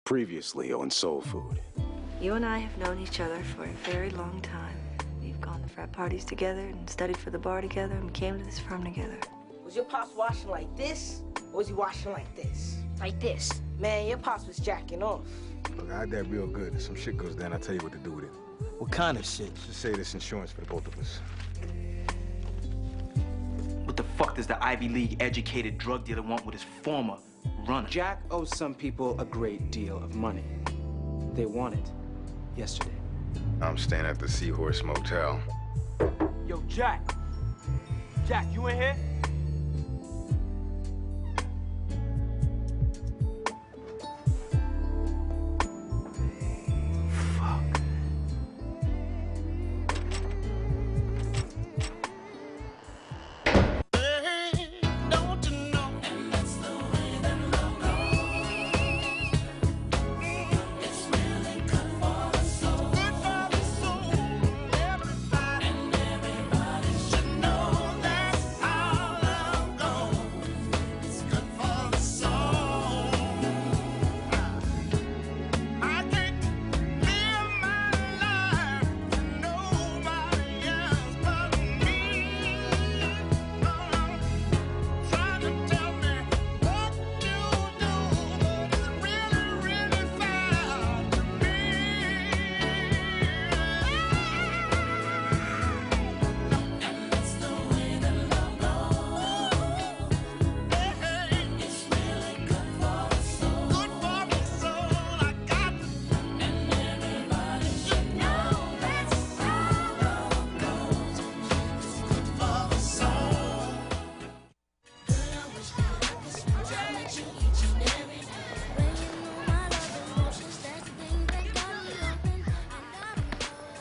Previously on Soul Food. You and I have known each other for a very long time. We've gone to frat parties together and studied for the bar together and came to this firm together. Was your pops washing like this, or was he washing like this? Like this. Man, your pops was jacking off. Look, I had that real good. If some shit goes down, I'll tell you what to do with it. What kind of shit? Just say this insurance for the both of us. What the fuck does the Ivy League educated drug dealer want with his former runner? Jack owes some people a great deal of money. They want it yesterday. I'm staying at the Seahorse Motel. Yo, Jack. Jack, you in here?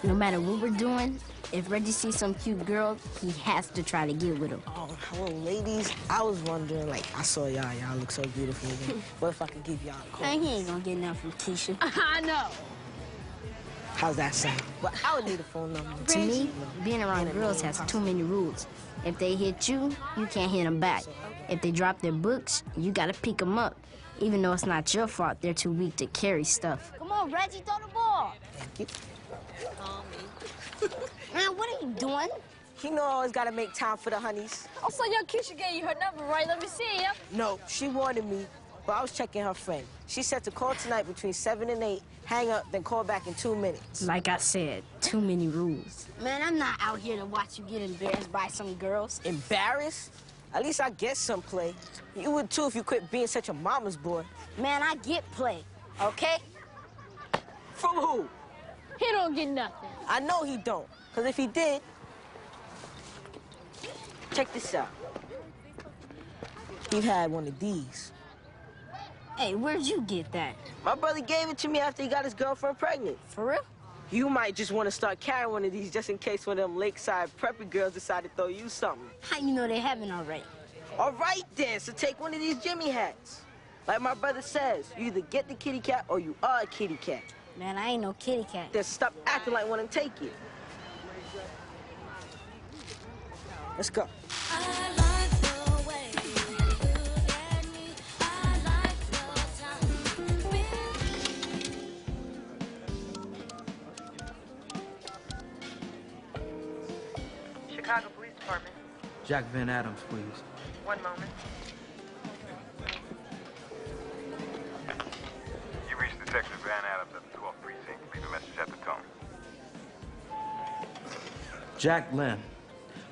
No matter what we're doing, if Reggie sees some cute girl, he has to try to get with her. Oh, hello, ladies. I was wondering, like, I saw y'all look so beautiful again. What if I could give y'all a call? Man, he ain't gonna get nothing from Keisha. I know. How's that sound? Well, I would need a phone number. To me, being around girls has too many rules. If they hit you, you can't hit them back. If they drop their books, you gotta pick them up. Even though it's not your fault, they're too weak to carry stuff. Come on, Reggie, throw the ball. Thank you. Man, what are you doing? You know I always gotta make time for the honeys. Oh, so your Keisha gave you her number, right? Let me see ya. No, she wanted me, but I was checking her friend. She said to call tonight between 7 and 8, hang up, then call back in 2 minutes. Like I said, too many rules. Man, I'm not out here to watch you get embarrassed by some girls. Embarrassed? At least I get some play. You would too if you quit being such a mama's boy. Man, I get play, okay? From who? He don't get nothing. I know he don't, because if he did, check this out. He had one of these. Hey, where'd you get that? My brother gave it to me after he got his girlfriend pregnant. For real? You might just want to start carrying one of these just in case one of them lakeside preppy girls decide to throw you something. How you know they haven't already? All right, then, so take one of these Jimmy hats. Like my brother says, you either get the kitty cat or you are a kitty cat. Man, I ain't no kitty cat. Then stop acting like one and take it. Let's go. Chicago Police Department. Jack Van Adams, please. One moment. You reached Detective Van Adams at the 12th precinct. Leave a message at the tone. Jack Lynn.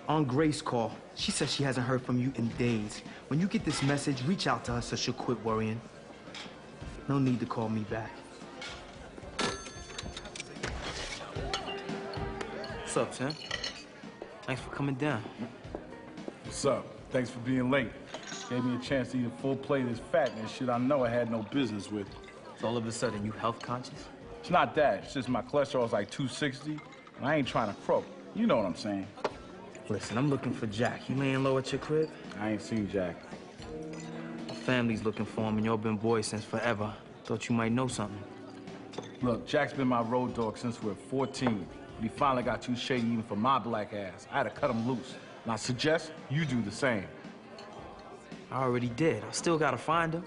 On Grace call. She says she hasn't heard from you in days. When you get this message, reach out to her so she'll quit worrying. No need to call me back. What's up, Tim? Thanks for coming down. What's up? Thanks for being late. Gave me a chance to eat a full plate of this fatness shit I know I had no business with. So all of a sudden, you health conscious? It's not that. It's just my cholesterol is like 260, and I ain't trying to croak. You know what I'm saying. Listen, I'm looking for Jack. You laying low at your crib? I ain't seen Jack. My family's looking for him, and y'all been boys since forever. Thought you might know something. Look, Jack's been my road dog since we were 14. But he finally got too shady even for my black ass. I had to cut him loose. And I suggest you do the same. I already did. I still gotta find her.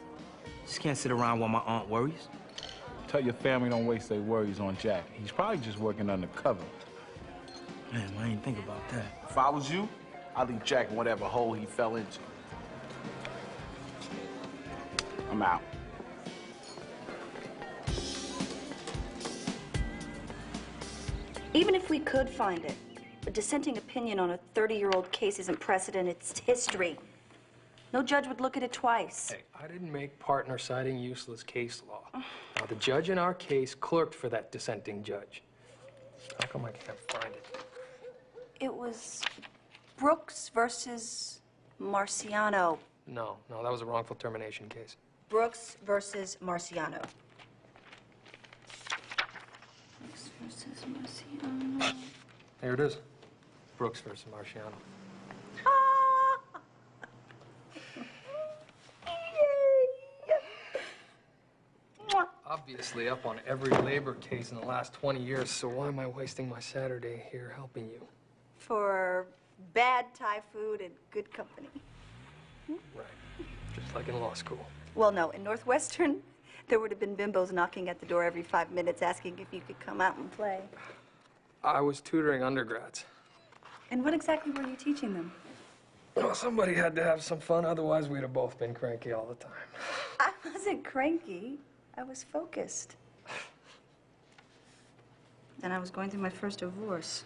Just can't sit around while my aunt worries. Tell your family don't waste their worries on Jack. He's probably just working undercover. Man, I ain't think about that. If I was you, I'd leave Jack in whatever hole he fell into. I'm out. Even if we could find it, a dissenting opinion on a 30-year-old case isn't precedent, it's history. No judge would look at it twice. Hey, I didn't make partner citing useless case law. Now, the judge in our case clerked for that dissenting judge. How come I can't find it? It was Brooks versus Marciano. No, that was a wrongful termination case. Brooks versus Marciano. Brooks versus Marciano. Here it is. Brooks versus Marciano. Obviously up on every labor case in the last 20 years, so why am I wasting my Saturday here helping you? For bad Thai food and good company. Right. Just like in law school. Well, no, in Northwestern, there would have been bimbos knocking at the door every 5 minutes asking if you could come out and play. I was tutoring undergrads. And what exactly were you teaching them? Well, somebody had to have some fun, otherwise we'd have both been cranky all the time. I wasn't cranky. I was focused. Then I was going through my first divorce.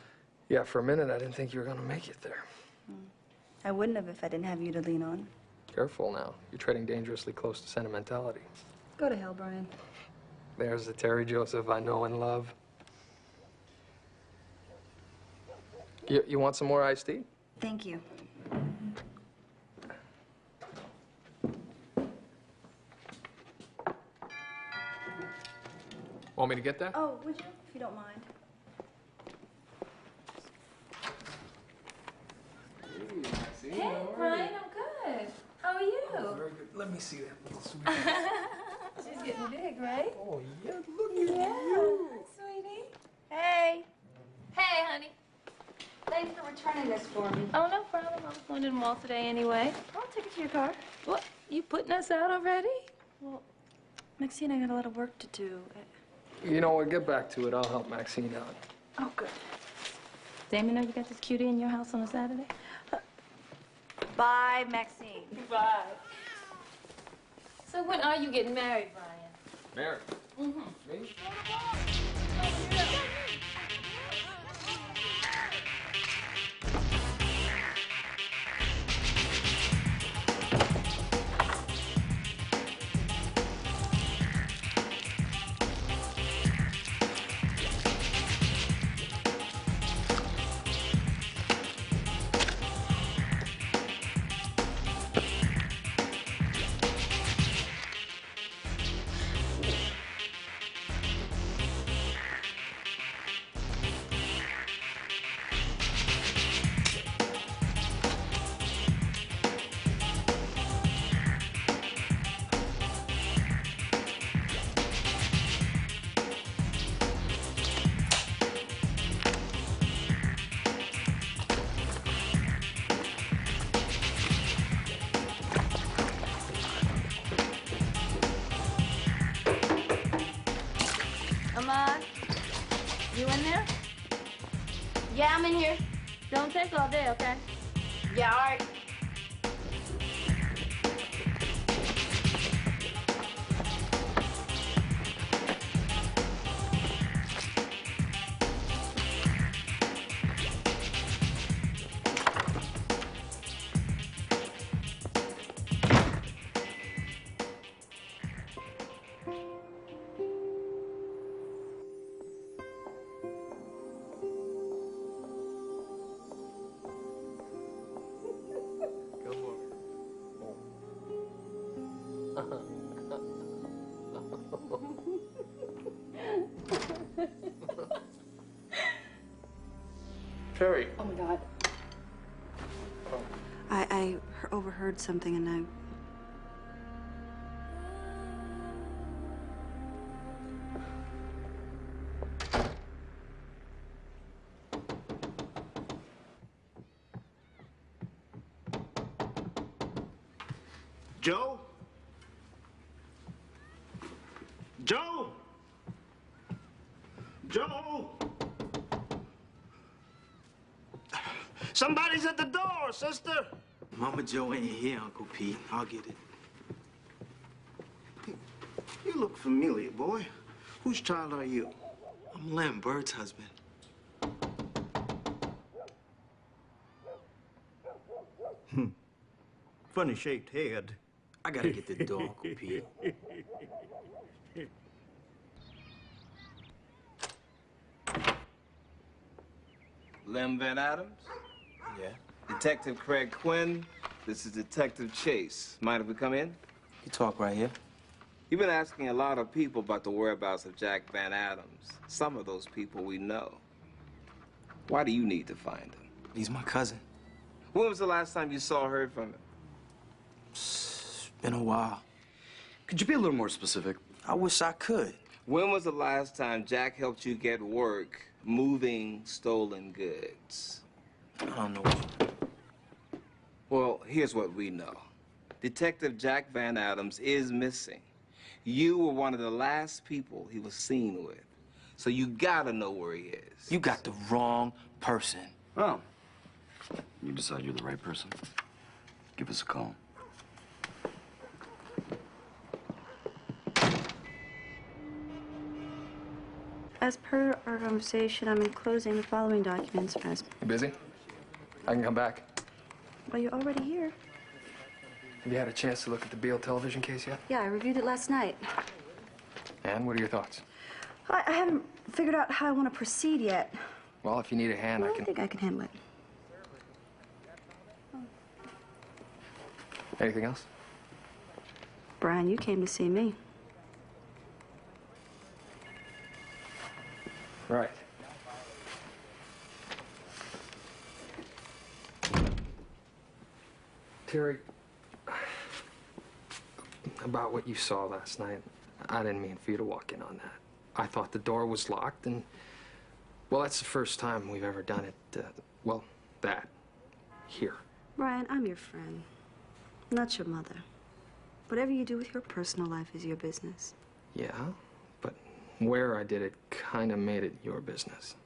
Yeah, for a minute I didn't think you were gonna make it there. I wouldn't have if I didn't have you to lean on. Careful now. You're treading dangerously close to sentimentality. Go to hell, Brian. There's the Terry Joseph I know and love. You want some more iced tea? Thank you. Want me to get that? Oh, would you, if you don't mind? Hey, Brian, I'm good. How are you? Oh, very good. Let me see that little sweetie. She's getting big, right? Oh, yeah, look at Yeah, you. sweetie. Hey. Hey, honey. Thanks for returning this for me. Oh, no problem. I was going to the mall today anyway. I'll take it to your car. What? You putting us out already? Well, Maxine, I got a lot of work to do. You know what? Get back to it. I'll help Maxine out. Oh, good. Damn, you know you got this cutie in your house on a Saturday? Bye, Maxine. Bye. So when are you getting married, Brian? Married? Mm-hmm. Me? Ahmad, you in there? Yeah, I'm in here. Don't take all day, okay? Yeah, all right. Terry. Oh, my God. I overheard something and I... Joe? Joe? Joe! Somebody's at the door, sister. Mama Joe ain't here, Uncle Pete. I'll get it. You look familiar, boy. Whose child are you? I'm Lem, Bird's husband. Funny shaped head. I gotta get the door, Uncle Pete. Lem Van Adams? Yeah? Detective Craig Quinn. This is Detective Chase. Mind if we come in? You talk right here. You've been asking a lot of people about the whereabouts of Jack Van Adams. Some of those people we know. Why do you need to find him? He's my cousin. When was the last time you saw or heard from him? It's been a while. Could you be a little more specific? I wish I could. When was the last time Jack helped you get work moving stolen goods? I don't know. Well, here's what we know. Detective Jack Van Adams is missing. You were one of the last people he was seen with. So you gotta know where he is. You got the wrong person. Well, you decide you're the right person. Give us a call. As per our conversation, I'm enclosing the following documents as... You busy? I can come back. Well, you're already here. Have you had a chance to look at the Beale television case yet? Yeah, I reviewed it last night. And what are your thoughts? I haven't figured out how I want to proceed yet. Well, if you need a hand, Well, I can... I think I can handle it. Anything else? Brian, you came to see me. Right. Terry, about what you saw last night, I didn't mean for you to walk in on that. I thought the door was locked, and, well, that's the first time we've ever done it, well, that, here. Brian, I'm your friend, not your mother. Whatever you do with your personal life is your business. Yeah, but where I did it kind of made it your business.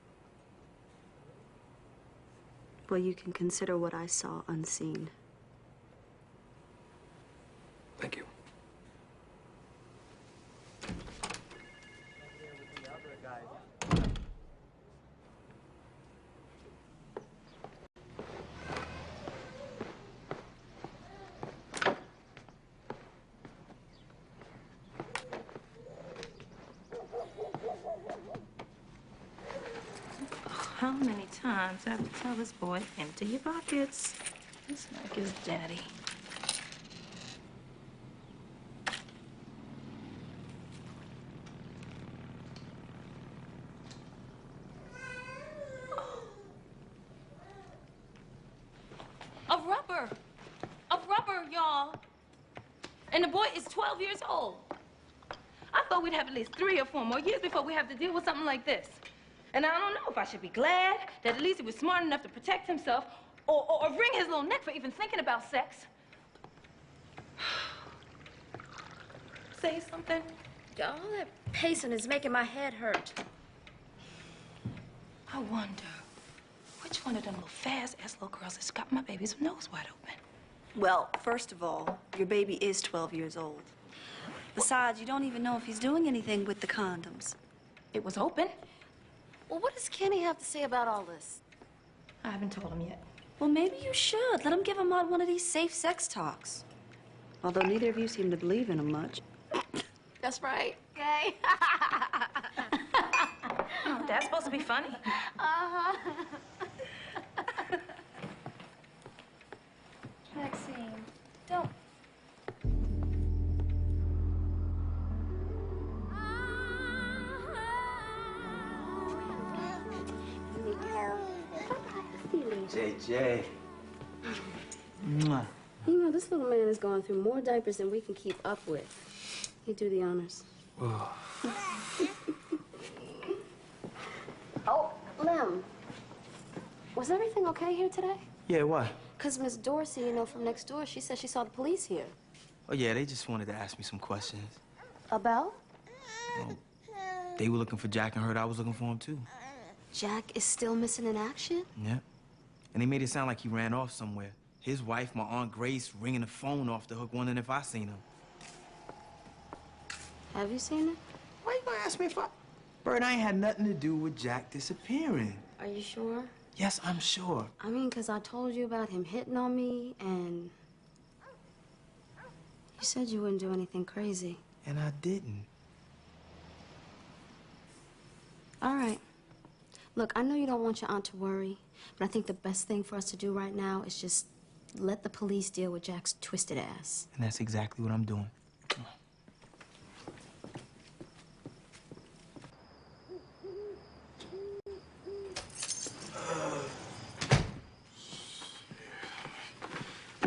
Well, you can consider what I saw unseen. Thank you. How many times I have to tell this boy, empty your pockets? He's like his daddy. Of rubber, y'all. And the boy is 12 years old. I thought we'd have at least 3 or 4 more years before we have to deal with something like this. And I don't know if I should be glad that at least he was smart enough to protect himself or wring his little neck for even thinking about sex. Say something. All that pacing is making my head hurt. I wonder which one of them little fast-ass little girls has got my baby's nose wide open. Well, first of all, your baby is 12 years old. Besides, you don't even know if he's doing anything with the condoms. It was open. Well, what does Kenny have to say about all this? I haven't told him yet. Well, maybe you should. Let him give him out one of these safe sex talks. Although neither of you seem to believe in him much. That's right. Okay. Oh, that's supposed to be funny. Uh-huh. Maxine, don't. JJ. Mwah. You know, this little man is going through more diapers than we can keep up with. You do the honors. Oh, Lem. Was everything okay here today? Yeah, what? Because Miss Dorsey, you know, from next door, she said she saw the police here. Oh, yeah, they just wanted to ask me some questions. About? Well, They were looking for Jack and heard I was looking for him, too. Jack is still missing in action? Yeah. And they made it sound like he ran off somewhere. His wife, my Aunt Grace, ringing the phone off the hook, wondering if I seen him. Have you seen him? Why you gonna ask me if I... Bird, I ain't had nothing to do with Jack disappearing. Are you sure? Yes, I'm sure. I mean, 'cause I told you about him hitting on me, and... You said you wouldn't do anything crazy. And I didn't. All right. Look, I know you don't want your aunt to worry, but I think the best thing for us to do right now is just let the police deal with Jack's twisted ass. And that's exactly what I'm doing.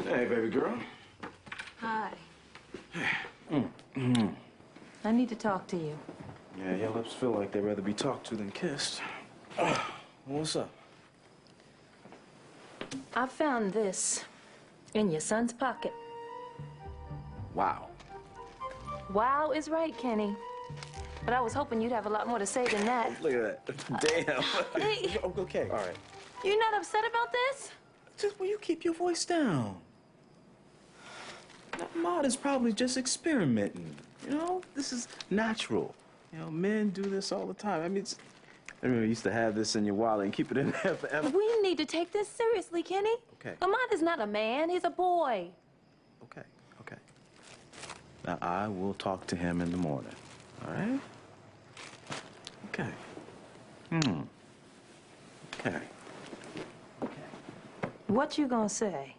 Hey, baby girl. Hi. I need to talk to you. Yeah, your lips feel like they'd rather be talked to than kissed. What's up? I found this in your son's pocket. Wow. Wow is right, Kenny. But I was hoping you'd have a lot more to say than that. Look at that. Damn. Hey. Okay. All right. You're not upset about this? Just will you keep your voice down? That Maud is probably just experimenting. You know, this is natural. You know, men do this all the time. I mean, I remember you used to have this in your wallet and keep it in there forever. We need to take this seriously, Kenny. Okay. Ahmad is not a man, he's a boy. Okay. Now, I will talk to him in the morning. All right? Okay. Okay. What you gonna say?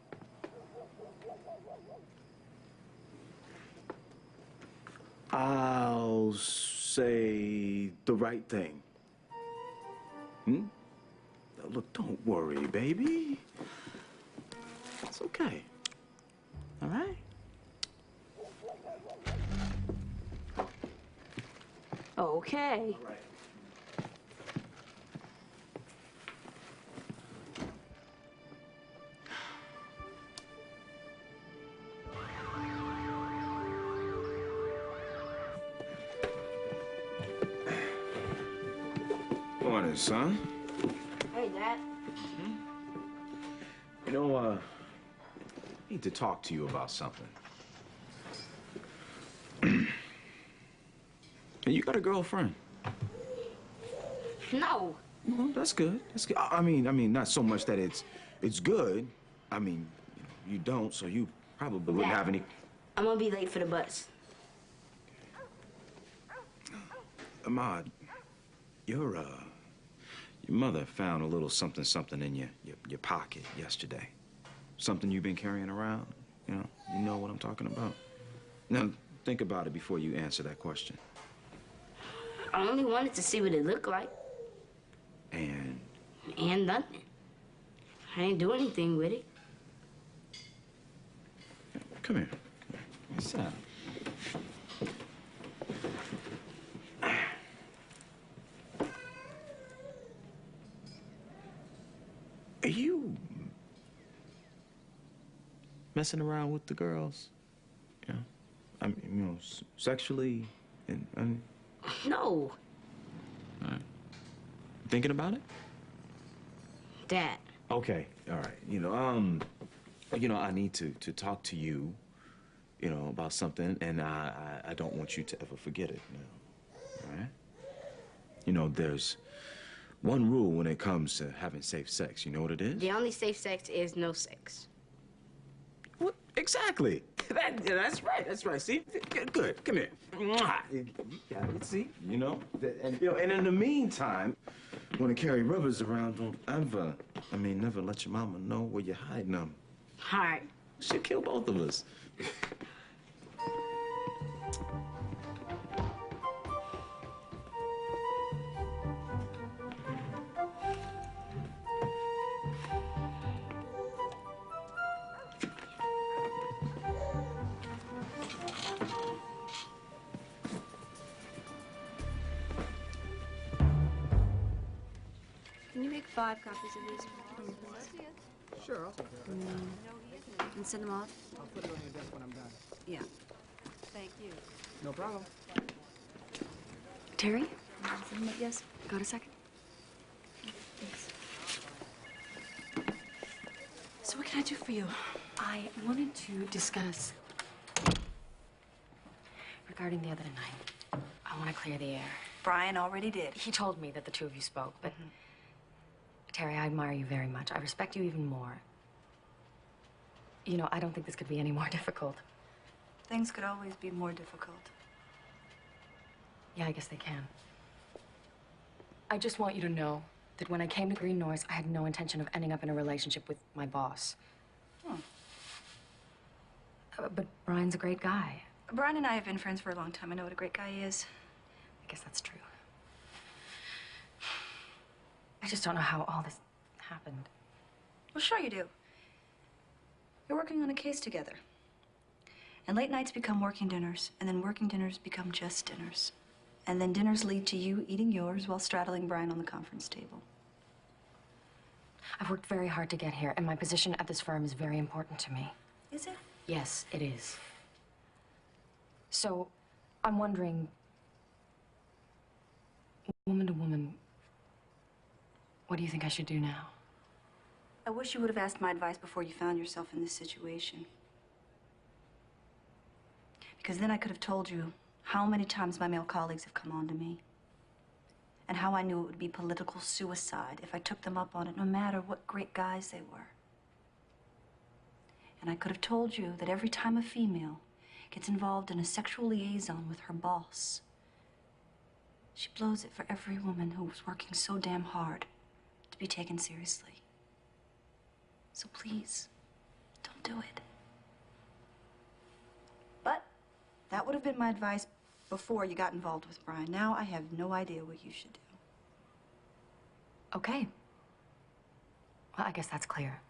I'll say the right thing. Now, look, don't worry, baby. It's okay. All right? Okay. All right. Morning, son. Hey, Dad. You know, I need to talk to you about something. You got a girlfriend? No. Well, that's good. That's good. I mean, not so much that it's good. I mean, you don't, so you probably wouldn't Dad, have any. I'm gonna be late for the bus. Ahmad, your mother found a little something in your pocket yesterday. Something you've been carrying around. You know what I'm talking about. Now, think about it before you answer that question. I only wanted to see what it looked like. And nothing. I didn't do anything with it. come here. Sit down. Are you messing around with the girls? Yeah. I mean, sexually and No. All right. Thinking about it? Dad. Okay. All right. I need to talk to you, about something, and I don't want you to ever forget it now. All right? There's one rule when it comes to having safe sex. You know what it is? The only safe sex is no sex. What? Exactly. That's right. That's right. See? Good. Come here. Mwah. You got it. See? And in the meantime, when you carry rubbers around, don't ever, never let your mama know where you're hiding them. All right. She'll kill both of us. Can you make 5 copies of these for me, please? Sure, I'll take care of it. And send them off? I'll put it on your desk when I'm done. Yeah. Thank you. No problem. Terry, Yes? Got a second? Thanks. So what can I do for you? I wanted to discuss regarding the other night. I want to clear the air. Brian already did. He told me that the two of you spoke, but Terry, I admire you very much. I respect you even more. You know, I don't think this could be any more difficult. Things could always be more difficult. Yeah, I guess they can. I just want you to know that when I came to Green Noise, I had no intention of ending up in a relationship with my boss. But Brian's a great guy. Brian and I have been friends for a long time. I know what a great guy he is. I guess that's true. I just don't know how all this happened. Well, sure you do. You're working on a case together. And late nights become working dinners, and then working dinners become just dinners. And then dinners lead to you eating yours while straddling Brian on the conference table. I've worked very hard to get here, and my position at this firm is very important to me. Is it? Yes, it is. So, I'm wondering, woman to woman, what do you think I should do now? I wish you would have asked my advice before you found yourself in this situation. Because then I could have told you how many times my male colleagues have come on to me. And how I knew it would be political suicide if I took them up on it, no matter what great guys they were. And I could have told you that every time a female gets involved in a sexual liaison with her boss, she blows it for every woman who was working so damn hard to be taken seriously. So please, don't do it. But that would have been my advice before you got involved with Brian. Now I have no idea what you should do. Okay. Well, I guess that's clear.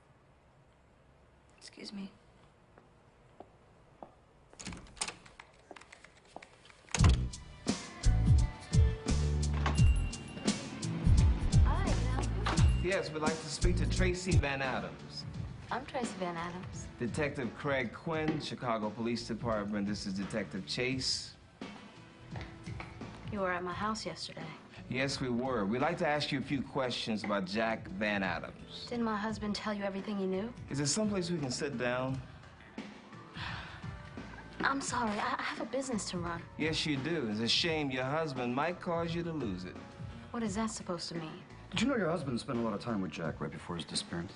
Excuse me. Yes, we'd like to speak to Tracy Van Adams. I'm Tracy Van Adams. Detective Craig Quinn, Chicago Police Department. This is Detective Chase. You were at my house yesterday. Yes, we were. We'd like to ask you a few questions about Jack Van Adams. Didn't my husband tell you everything he knew? Is there someplace we can sit down? I'm sorry, I have a business to run. Yes, you do. It's a shame your husband might cause you to lose it. What is that supposed to mean? Did you know your husband spent a lot of time with Jack right before his disappearance?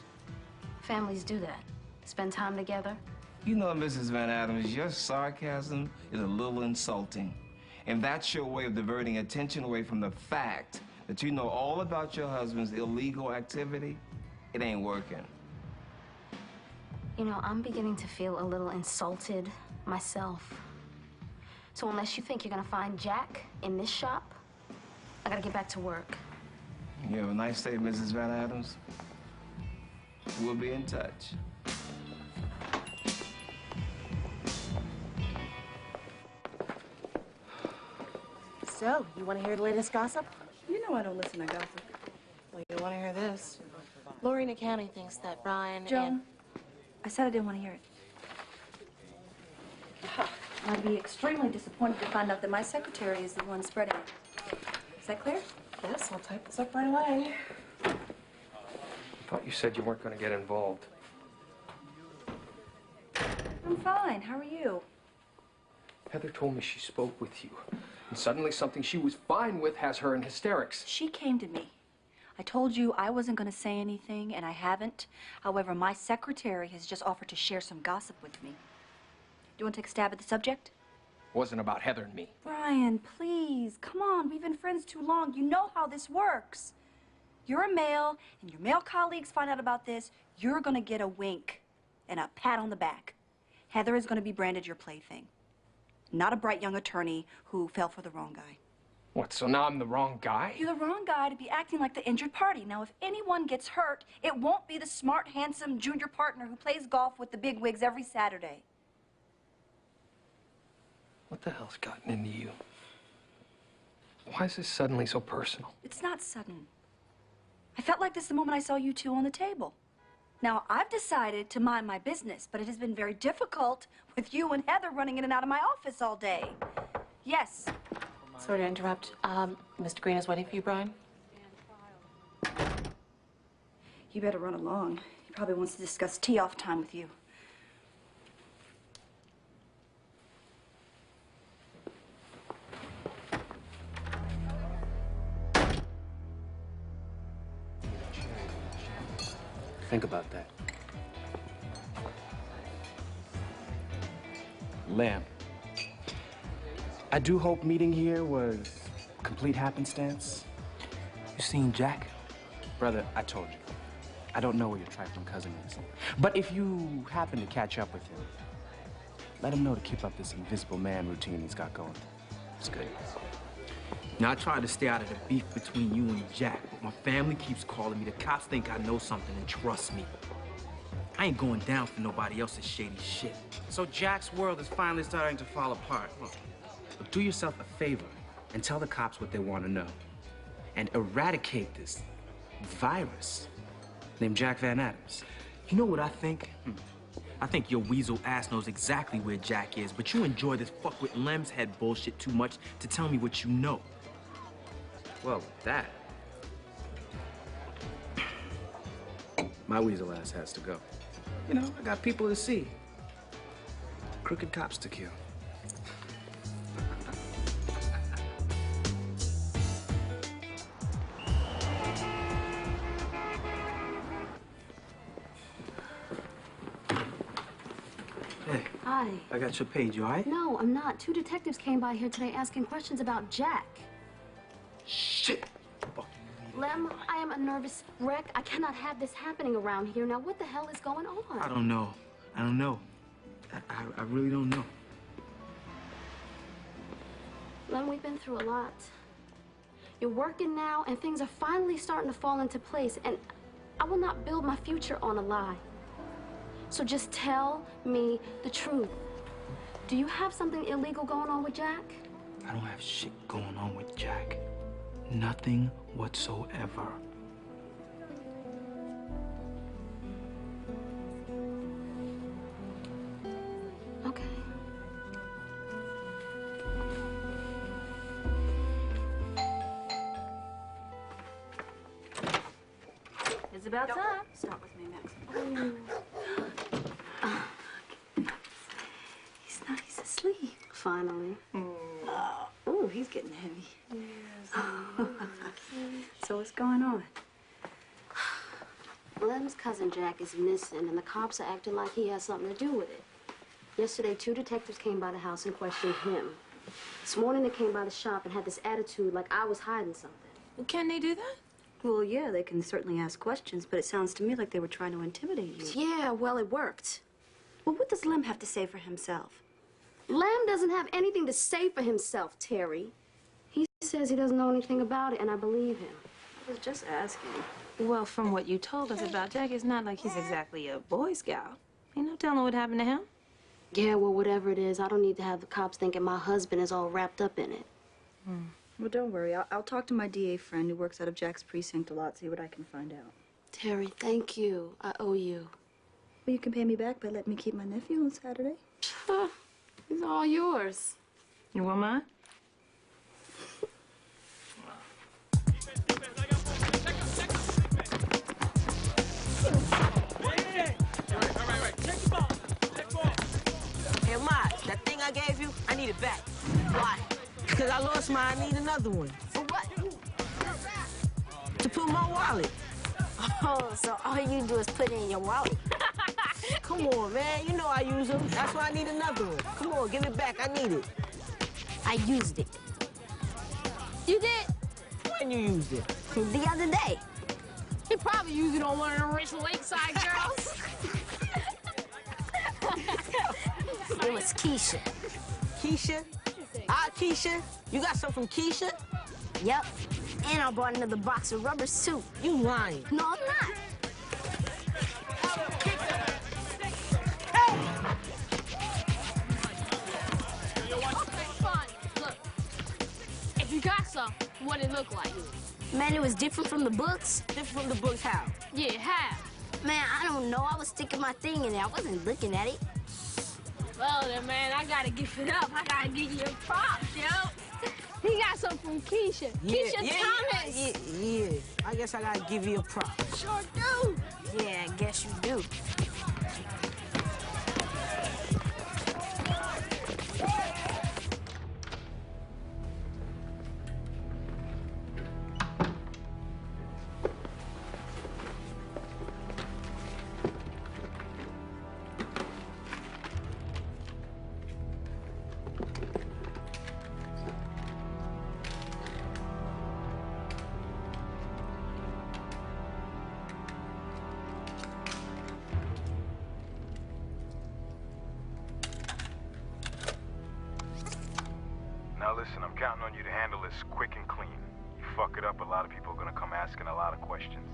Families do that. Spend time together. You know, Mrs. Van Adams, your sarcasm is a little insulting. And that's your way of diverting attention away from the fact that you know all about your husband's illegal activity. It ain't working. You know, I'm beginning to feel a little insulted myself. So unless you think you're gonna find Jack in this shop, I gotta get back to work. You have a nice day, Mrs. Van Adams. We'll be in touch. So, you want to hear the latest gossip? You know I don't listen to gossip. Well, you want to hear this. Lori in accounting thinks that Brian Joan, I said I didn't want to hear it. I'd be extremely disappointed to find out that my secretary is the one spreading it. Is that clear? Yes, I'll type this up right away. I thought you said you weren't going to get involved. I'm fine. How are you? Heather told me she spoke with you. And suddenly something she was fine with has her in hysterics. She came to me. I told you I wasn't going to say anything, and I haven't. However, my secretary has just offered to share some gossip with me. Do you want to take a stab at the subject? Wasn't about Heather and me. Brian, please, come on. We've been friends too long. You know how this works. You're a male, and your male colleagues find out about this. You're going to get a wink and a pat on the back. Heather is going to be branded your plaything. Not a bright young attorney who fell for the wrong guy. What, so now I'm the wrong guy? You're the wrong guy to be acting like the injured party. Now, if anyone gets hurt, it won't be the smart, handsome junior partner who plays golf with the bigwigs every Saturday. What the hell's gotten into you? Why is this suddenly so personal? It's not sudden. I felt like this the moment I saw you two on the table. Now, I've decided to mind my business, but it has been very difficult with you and Heather running in and out of my office all day. Yes. So Sorry to interrupt. Mr. Green is waiting for you, Brian. You better run along. He probably wants to discuss tee-off time with you. Think about that. Lamb, I do hope meeting here was complete happenstance. You seen Jack? Brother, I told you. I don't know where your trifling cousin is. But if you happen to catch up with him, let him know to keep up this invisible man routine he's got going. It's good. Now, I tried to stay out of the beef between you and Jack, but my family keeps calling me. The cops think I know something, and trust me, I ain't going down for nobody else's shady shit. So Jack's world is finally starting to fall apart. Look, do yourself a favor and tell the cops what they want to know. And eradicate this virus named Jack Van Adams. You know what I think? I think your weasel ass knows exactly where Jack is, but you enjoy this fuck with Lem's head bullshit too much to tell me what you know. Well, that, my weasel ass has to go. You know, I got people to see. Crooked cops to kill. Hey. Hi. I got your page, you all right? No, I'm not. 2 detectives came by here today asking questions about Jack. Shit! Lem, I am a nervous wreck. I cannot have this happening around here. Now, what the hell is going on? I don't know. I don't know. I really don't know. Lem, we've been through a lot. You're working now, and things are finally starting to fall into place, and I will not build my future on a lie. So just tell me the truth. Do you have something illegal going on with Jack? I don't have shit going on with Jack. Nothing whatsoever. Okay. It's about time. Start with me, Max. He's asleep. Finally. Oh, he's getting heavy. So what's going on? Lem's cousin Jack is missing, and the cops are acting like he has something to do with it. Yesterday, 2 detectives came by the house and questioned him. This morning, they came by the shop and had this attitude like I was hiding something. Well, can they do that? Well, yeah, they can certainly ask questions, but it sounds to me like they were trying to intimidate you. Yeah, well, it worked. Well, what does Lem have to say for himself? Lem doesn't have anything to say for himself, Terry. He says he doesn't know anything about it, and I believe him. I was just asking. Well, from what you told us about Jack, it's not like he's exactly a Boy Scout. Ain't no telling what happened to him. Yeah, well, whatever it is, I don't need to have the cops thinking my husband is all wrapped up in it. Well, don't worry. I'll talk to my DA friend who works out of Jack's precinct a lot, see what I can find out. Terry, thank you. I owe you. Well, you can pay me back by letting me keep my nephew on Saturday. It's all yours. You want mine? Hey, Maj, that thing I gave you, I need it back. Why? Because I lost mine, I need another one. For what? To put in my wallet. Oh, so all you do is put it in your wallet. Come on, man. You know I use them. That's why I need another one. Come on, give it back. I need it. I used it. You did? When you used it? The other day. He probably used it on one of the rich lakeside girls. It was Keisha. Keisha? Keisha? You got some from Keisha? Yep. And I bought another box of rubber soup. You lying. No, I'm not. Okay, fine. Look, if you got some, what it look like? Man, it was different from the books. Different from the books how? Yeah, how? Man, I don't know. I was sticking my thing in there. I wasn't looking at it. Well, then, man, I gotta give it up. I gotta give you a props, yo. He got some from Keisha. Keisha Thomas. Yeah. I guess I gotta give you a prop. Sure do. Yeah, I guess you do. Now listen, I'm counting on you to handle this quick and clean. You fuck it up, a lot of people are gonna come asking a lot of questions.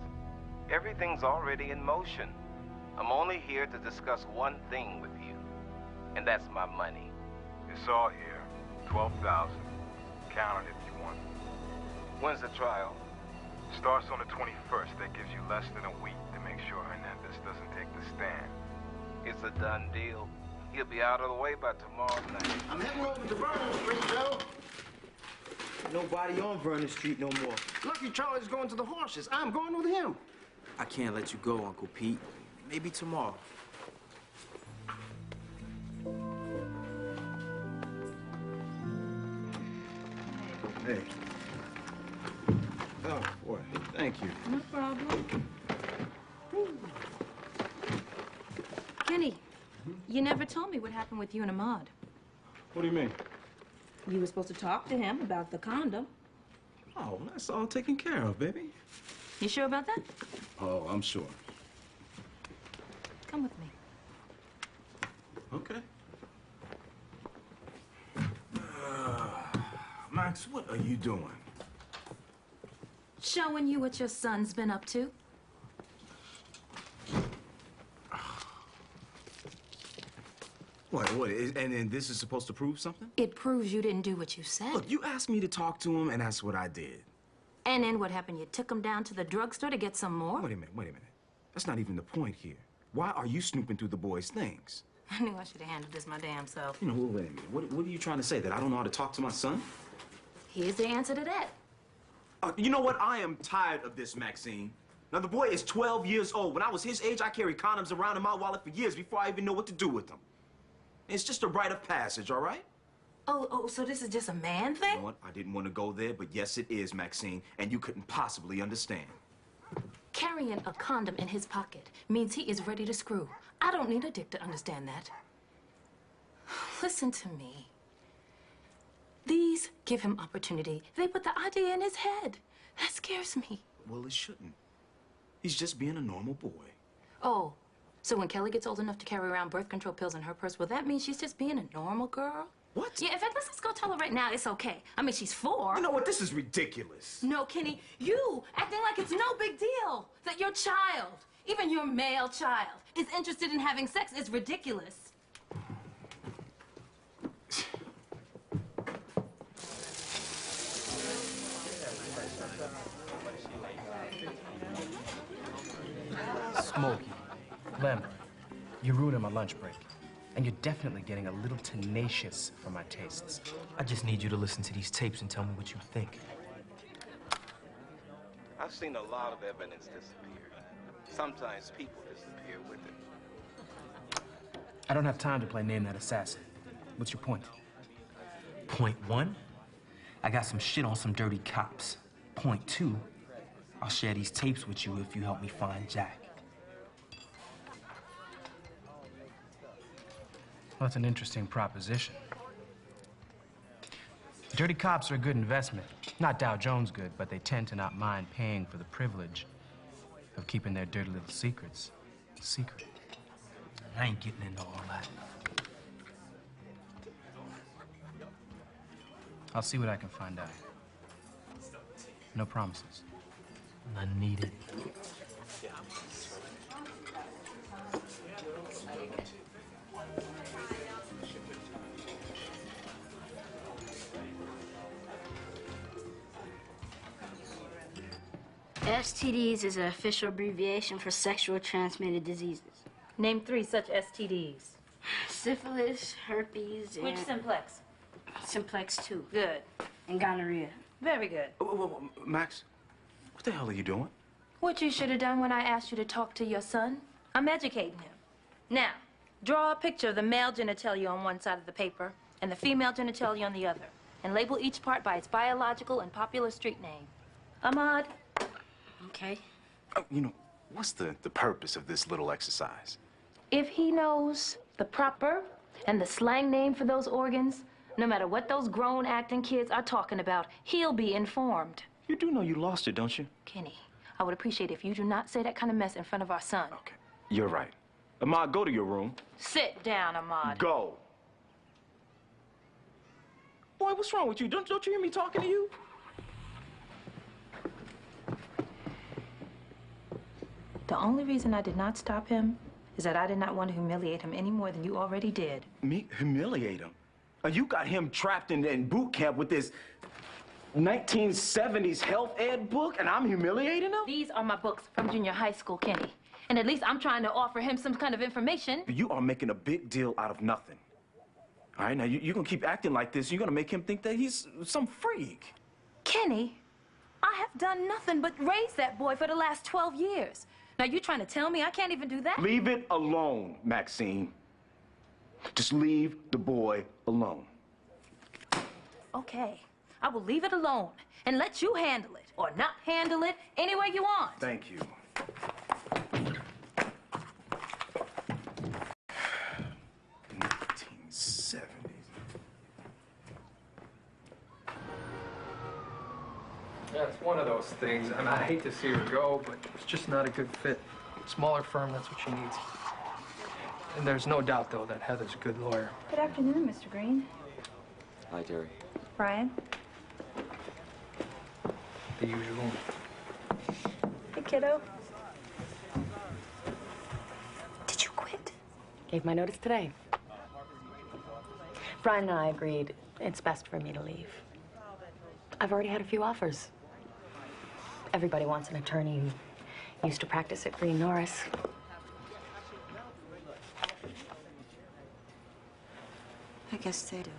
Everything's already in motion. I'm only here to discuss one thing with you, and that's my money. It's all here. 12,000. Count it if you want. When's the trial? Starts on the 21st. That gives you less than a week to make sure Hernandez doesn't take the stand. It's a done deal. He'll be out of the way by tomorrow night. I'm heading over to Vernon Street, Joe. Nobody on Vernon Street no more. Lucky Charlie's going to the horses. I'm going with him. I can't let you go, Uncle Pete. Maybe tomorrow. Hey. Oh, boy. Thank you. No problem. Kenny, you never told me what happened with you and Ahmad. What do you mean? You were supposed to talk to him about the condom. Oh, that's all taken care of, baby. You sure about that? Oh, I'm sure. Come with me. Okay. Max, what are you doing? Showing you what your son's been up to. What, and this is supposed to prove something? It proves you didn't do what you said. Look, you asked me to talk to him, and that's what I did. And then what happened? You took him down to the drugstore to get some more? Wait a minute. That's not even the point here. Why are you snooping through the boy's things? I knew I should have handled this my damn self. You know, wait a minute. What are you trying to say, that I don't know how to talk to my son? Here's the answer to that. You know what? I am tired of this, Maxine. Now, the boy is 12 years old. When I was his age, I carried condoms around in my wallet for years before I even know what to do with them. It's just a rite of passage, all right? Oh, so this is just a man thing? You know what? I didn't want to go there, but yes, it is, Maxine, and you couldn't possibly understand. Carrying a condom in his pocket means he is ready to screw. I don't need a dick to understand that. Listen to me. These give him opportunity. They put the idea in his head. That scares me. Well, it shouldn't. He's just being a normal boy. Oh, so when Kelly gets old enough to carry around birth control pills in her purse, will that mean she's just being a normal girl? What? Yeah, in fact, let's just go tell her right now it's okay. I mean, she's 4. You know what? This is ridiculous. No, Kenny, you acting like it's no big deal that your child, even your male child, is interested in having sex is ridiculous. Smokey, Lem, you're ruining my lunch break. And you're definitely getting a little tenacious for my tastes. I just need you to listen to these tapes and tell me what you think. I've seen a lot of evidence disappear. Sometimes people disappear with it. I don't have time to play Name That Assassin. What's your point? Point 1, I got some shit on some dirty cops. Point 2, I'll share these tapes with you if you help me find Jack. Well, that's an interesting proposition. Dirty cops are a good investment. Not Dow Jones good, but they tend to not mind paying for the privilege of keeping their dirty little secrets secret. I ain't getting into all that. I'll see what I can find out. No promises. None needed. STDs is an official abbreviation for sexual transmitted diseases. Name 3 such STDs. Syphilis, herpes, Which and... simplex? Simplex 2. Good. and gonorrhea. Very good. Max, what the hell are you doing? What you should have done when I asked you to talk to your son. I'm educating him. Now, draw a picture of the male genitalia on one side of the paper and the female genitalia on the other, and label each part by its biological and popular street name. Ahmad. Okay. You know, what's the purpose of this little exercise? If he knows the proper and the slang name for those organs, no matter what those grown acting kids are talking about, he'll be informed. You do know you lost it, don't you? Kenny, I would appreciate if you do not say that kind of mess in front of our son. Okay, you're right. Ahmad, go to your room. Sit down, Ahmad. Go. Boy, what's wrong with you? Don't you hear me talking to you? The only reason I did not stop him is that I did not want to humiliate him any more than you already did. Me? Humiliate him? You got him trapped in boot camp with this 1970s health ed book, and I'm humiliating him? These are my books from junior high school, Kenny. And at least I'm trying to offer him some kind of information. You are making a big deal out of nothing. All right, now you're gonna keep acting like this. You're gonna make him think that he's some freak. Kenny, I have done nothing but raise that boy for the last 12 years. Now you trying to tell me I can't even do that? Leave it alone, Maxine. Just leave the boy alone. Okay, I will leave it alone and let you handle it, or not handle it, any way you want. Thank you. Yeah, it's one of those things. I mean, I hate to see her go, but it's just not a good fit. Smaller firm, that's what she needs. And there's no doubt, though, that Heather's a good lawyer. Good afternoon, Mr. Green. Hi, Terry. Brian. The usual. Hey, kiddo. Did you quit? Gave my notice today. Brian and I agreed it's best for me to leave. I've already had a few offers. Everybody wants an attorney who used to practice at Green Norris. I guess they do.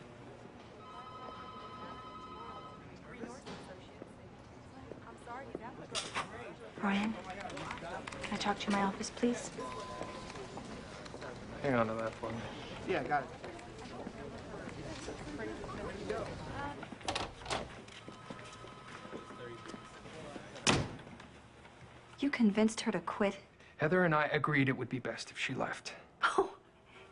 Brian, can I talk to you in my office, please? Hang on to that for me. Yeah, got it. You convinced her to quit? Heather and I agreed it would be best if she left. Oh,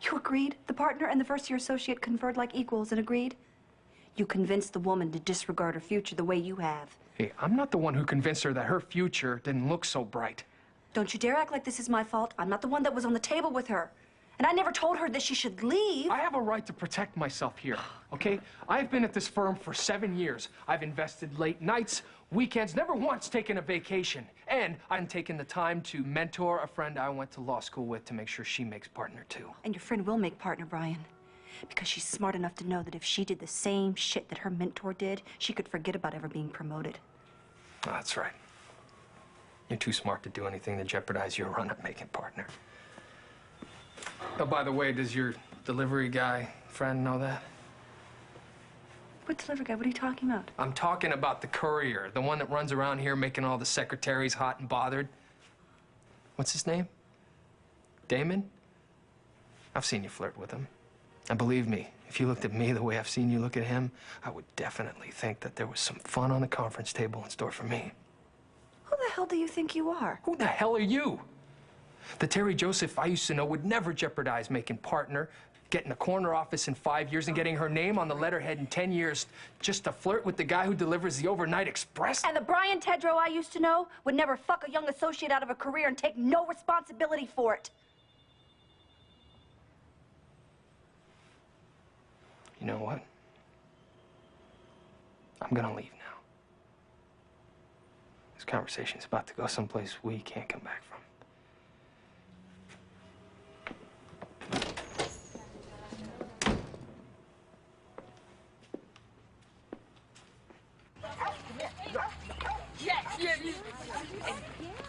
you agreed? The partner and the first-year associate conferred like equals and agreed? You convinced the woman to disregard her future the way you have. Hey, I'm not the one who convinced her that her future didn't look so bright. Don't you dare act like this is my fault. I'm not the one that was on the table with her. And I never told her that she should leave. I have a right to protect myself here, okay? I've been at this firm for 7 years. I've invested late nights, weekends, never once taken a vacation. And I'm taking the time to mentor a friend I went to law school with to make sure she makes partner too. And your friend will make partner, Brian. Because she's smart enough to know that if she did the same shit that her mentor did, she could forget about ever being promoted. Oh, that's right. You're too smart to do anything to jeopardize your run at making partner. Oh, by the way, does your delivery guy friend know that? What delivery guy? What are you talking about? I'm talking about the courier, the one that runs around here making all the secretaries hot and bothered. What's his name? Damon? I've seen you flirt with him. And believe me, if you looked at me the way I've seen you look at him, I would definitely think that there was some fun on the conference table in store for me. Who the hell do you think you are? Who the hell are you? The Terry Joseph I used to know would never jeopardize making partner, getting a corner office in 5 years, and getting her name on the letterhead in 10 years just to flirt with the guy who delivers the overnight express? And the Brian Tedrow I used to know would never fuck a young associate out of a career and take no responsibility for it. You know what? I'm gonna leave now. This conversation's about to go someplace we can't come back from.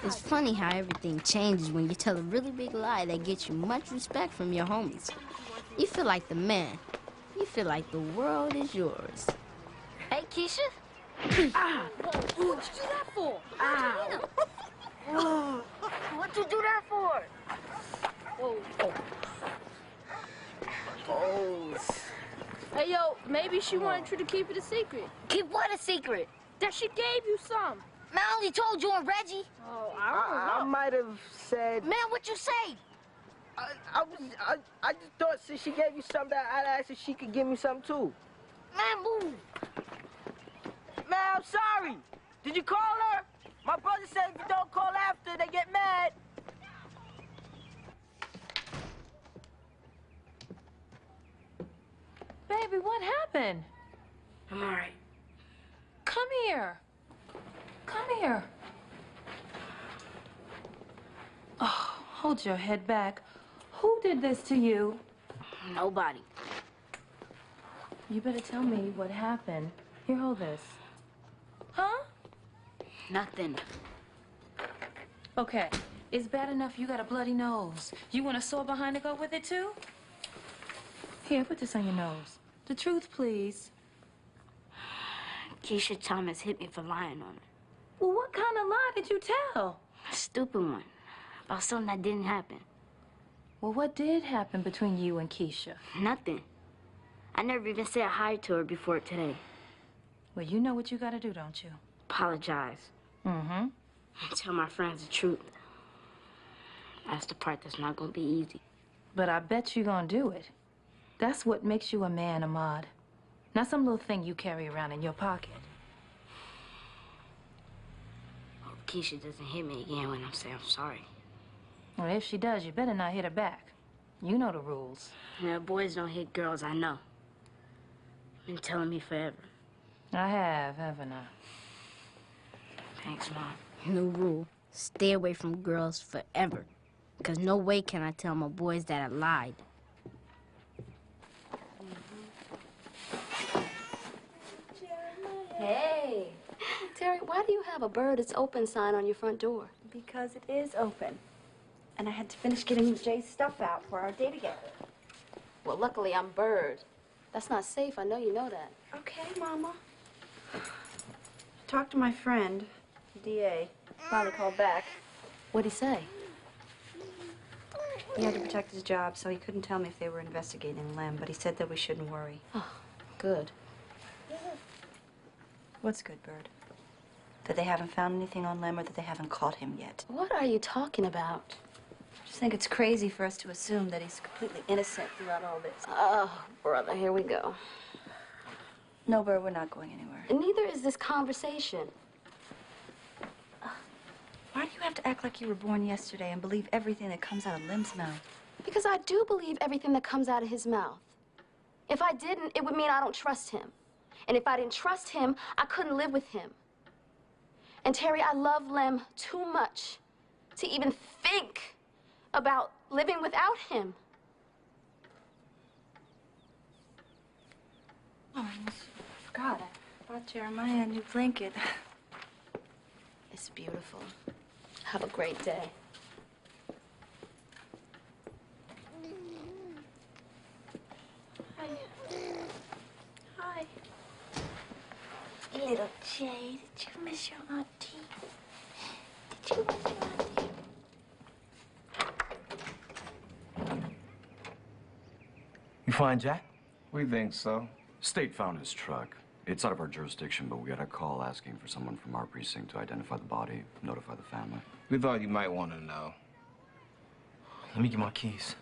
It's funny how everything changes when you tell a really big lie that gets you much respect from your homies. You feel like the man. You feel like the world is yours. Hey, Keisha? Ah! What'd you do that for? Ow. What'd you do that for? Whoa. Oh. Hey, yo, maybe she wanted you to keep it a secret. Keep what a secret? That she gave you some. Man, I only told you and Reggie. Oh, I don't know. I might have said. Man, what you say? I just thought since she gave you something, that I'd ask if she could give me something too. Man, move. Man, I'm sorry. Did you call her? My brother said if you don't call after, they get mad. Baby, what happened? I'm all right. Come here. Come here. Oh, hold your head back. Who did this to you? Nobody. You better tell me what happened. Here, hold this. Huh? Nothing. Okay, it's bad enough you got a bloody nose. You want a sore behind to go with it, too? Here, put this on your nose. The truth, please. Keisha Thomas hit me for lying on her. Well, what kind of lie did you tell? A stupid one. About something that didn't happen. Well, what did happen between you and Keisha? Nothing. I never even said hi to her before today. Well, you know what you gotta do, don't you? Apologize. Mm-hmm. And tell my friends the truth. That's the part that's not gonna be easy. But I bet you're gonna do it. That's what makes you a man, Ahmad. Not some little thing you carry around in your pocket. Hope Keisha doesn't hit me again when I say I'm sorry. Well, if she does, you better not hit her back. You know the rules. Yeah, boys don't hit girls, I know. Been telling me forever. I have, haven't I? Thanks, Mom. New rule. Stay away from girls forever. Because no way can I tell my boys that I lied. Hey. Terry, why do you have a bird it's open sign on your front door? Because it is open. And I had to finish getting Jay's stuff out for our day together. Well, luckily I'm Bird. That's not safe. I know you know that. Okay, Mama. Talked to my friend, DA. Finally called back. What'd he say? He had to protect his job, so he couldn't tell me if they were investigating Lem, but he said that we shouldn't worry. Oh, good. What's good, Bird? That they haven't found anything on Lem or that they haven't caught him yet? What are you talking about? I just think it's crazy for us to assume that he's completely innocent throughout all this. Oh, brother, here we go. No, Bird, we're not going anywhere. And neither is this conversation. Why do you have to act like you were born yesterday and believe everything that comes out of Lem's mouth? Because I do believe everything that comes out of his mouth. If I didn't, it would mean I don't trust him. And if I didn't trust him, I couldn't live with him. And Terry, I love Lem too much to even think about living without him. Oh, I forgot. I bought Jeremiah a new blanket. It's beautiful. Have a great day. Hi. Hi. Little Jay, did you miss your auntie? Did you miss your auntie? You find Jack? We think so. State found his truck. It's out of our jurisdiction, but we got a call asking for someone from our precinct to identify the body, notify the family. We thought you might want to know. Let me get my keys.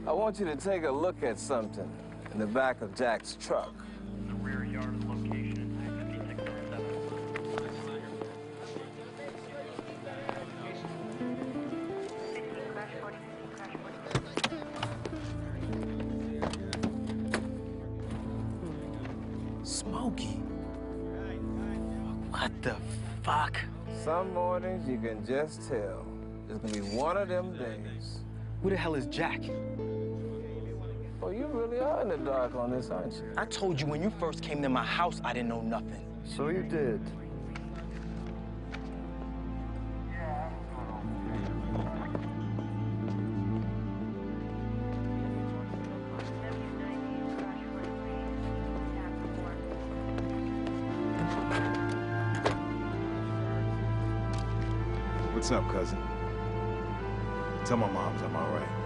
I want you to take a look at something in the back of Jack's truck. The rear yard location is 5607. Smokey. What the fuck? Some mornings you can just tell. It's gonna be one of them days. Who the hell is Jack? Well, you really are in the dark on this, aren't you? I told you when you first came to my house, I didn't know nothing. So you did. What's up, cousin? Tell my moms I'm all right.